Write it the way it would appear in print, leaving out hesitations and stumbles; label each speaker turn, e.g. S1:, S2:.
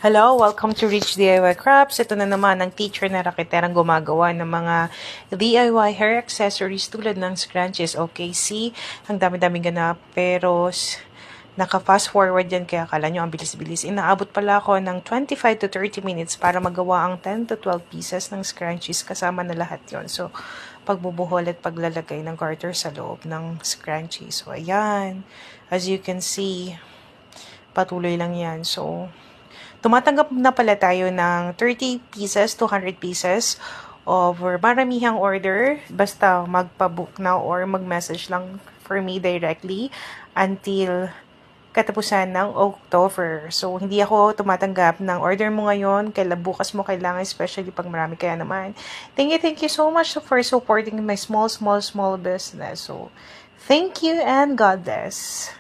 S1: Hello, welcome to Rich DIY Crafts. Ito na naman ang teacher na rakiterang gumagawa ng mga DIY hair accessories tulad ng scrunchies. Okay, see? Ang dami-daming ganap. Pero naka-fast forward yan kaya akala nyo ang bilis-bilis. Inaabot pala ako ng 25 to 30 minutes para magawa ang 10 to 12 pieces ng scrunchies kasama na lahat yon. So, pagbubuhol at paglalagay ng garter sa loob ng scrunchies. So, ayan. As you can see, patuloy lang yan. So, tumatanggap na pala tayo ng 30 pieces, 200 pieces over maramihang order. Basta magpa-book na or mag-message lang for me directly until katapusan ng October. So, hindi ako tumatanggap ng order mo ngayon. Bukas mo kailangan, especially pag marami kaya naman. Thank you so much for supporting my small business. So, thank you and God bless.